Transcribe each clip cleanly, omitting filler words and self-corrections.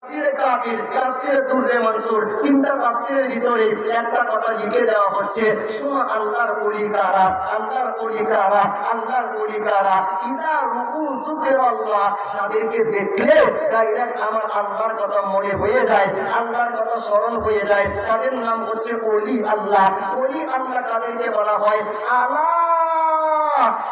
তাফসীরে কাবির, তাফসীরে দুররে মনসুর, তিনটা তাফসীরের ভিতরে একটা কথা লিখে দেওয়া হচ্ছে, শোনো আল্লাহর ওলি কারা, আল্লাহর ওলি কারা, আল্লাহর ওলি কারা। ইদা রুকু যুকিরাল্লাহ, যাদেরকে দেখলে ডাইরেক্ট আমার আল্লাহর কথা মনে হয়ে যায়, আল্লাহর কথা স্মরণ হয়ে যায়, তাদের নাম হচ্ছে ওলি আল্লাহ। ওলি আল্লাহ তাদেরকে বলা হয় আলা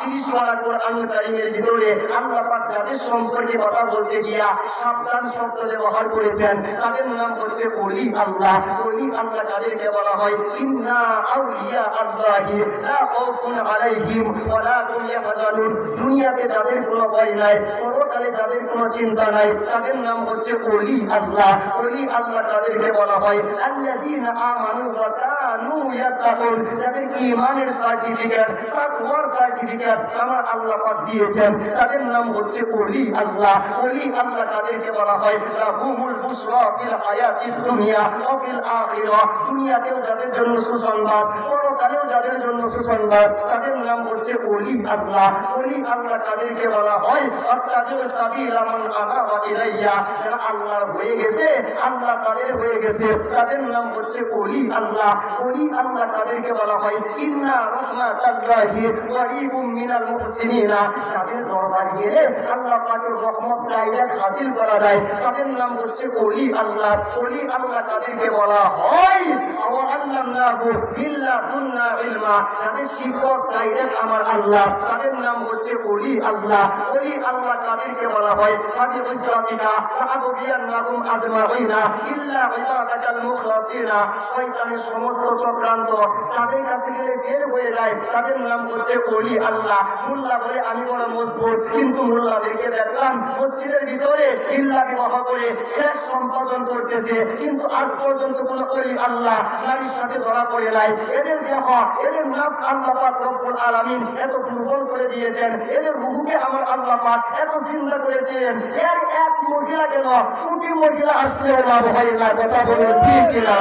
30 পারা কোরআনুল কারীমের ভিতরে আল্লাহ পাক যাদের সম্পর্কে কথা বলতে গিয়া সাবধান শব্দ ব্যবহার করেছেন, তাদের নাম হচ্ছে ওলি আল্লাহ। ওলি আল্লাহ তাদেরকে বলা হয় ইন্না আউলিয়া আল্লাহি লা খাউফুন আলাইহিম ওয়া লা হুম ইয়াহজানুন। দুনিয়াতে যাদের কোনো ভয় নাই, পরকালে যাদের কোনো চিন্তা নাই, তাদের নাম হচ্ছে ওলি আল্লাহ। ওলি আল্লাহ তাদেরকে বলা হয় আল্লাযীনা আমানু ওয়া কানু ইয়াত্তাকুন। যাদের ঈমানের সার্টিফিকেট, তাকওয়ার সার্টিফিকেট আমার আল্লাহ পাক দিয়েছেন, তাদের নাম হচ্ছে ওলি আল্লাহ। ওলি আল্লাহ তাদেরকে বলা হয় লাহুমুল বুশরা ফিল হায়াতিদ দুনিয়া ওয়া ফিল আখিরাহ। দুনিয়াতেও যাদের জন্য সুসংবাদ, পরকালেও যাদের জন্য সুসংবাদ, তাদের নাম হচ্ছে ওলি আল্লাহ। ওলি আল্লাহ তাদেরকে বলা হয় আত্তাবিউ সাবিলা মান আনাবা ইলাইয়া। যারা আল্লাহর হয়ে গেছে, আল্লাহ তাদের হয়ে গেছে, তাদের নাম হচ্ছে ওলি আল্লাহ। ওলি আল্লাহ তাদেরকে বলা হয় ইন্না রাহমাতাল্লাহি করিবুম মিনাল মুহসিনিনা। যাদের দরবারে গেলে আল্লাহ পাকের রহমত ডাইরেক্ট হাসিল করা যায়, তাদের নাম হচ্ছে ওলি আল্লাহ। ওলি আল্লাহ তাদেরকে বলা হয় ওয়া আল্লামনাহু মিল্লাতুন্না ইলমা। যাদের শিক্ষক ডাইরেক্ট আমার আল্লাহ, তাদের নাম হচ্ছে ওলি আল্লাহ। ওলি আল্লাহ তাদেরকে বলা হয় ফাবিউজ্জাতিকা ফাআবুদিয়ান্নাহুম আজমাইনা ইল্লা ইবাদাকাল মুখলাসিনা। শয়তানের সমস্ত চক্রান্ত যাদের কাছে গেলে বের হয়ে যায়, তাদের নাম হচ্ছে ওলি আল্লাহ। মোল্লা বলে আমি বড় মজবুত, কিন্তু মোল্লাদেরকে দেখলাম মসজিদের ভিতরে ইল্লা বিবাহ করে শেষ সম্পাদন করতেছে, কিন্তু আজ পর্যন্ত কোন ওলি আল্লাহ নারীর সাথে ধরা পড়ে নাই। এদের দেহ, এদের নাস আল্লাহ পাক রব্বুল আলামিন এত দুর্বল করে দিয়েছেন, এদের রূহকে আমার আল্লাহ পাক এত চিন্তা করেছেন। এর এক মহিলা কেন কোটি মহিলা আসলেও লাভ হয় না। কথা বলেন ঠিক কিনা?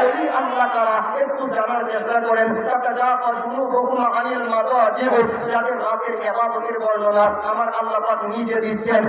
ওলি আল্লাহ তারা একটু জানার চেষ্টা করেন। যাদের রাতের ইবাদতের বর্ণনা আমার আল্লাহ পাক নিজে দিচ্ছেন।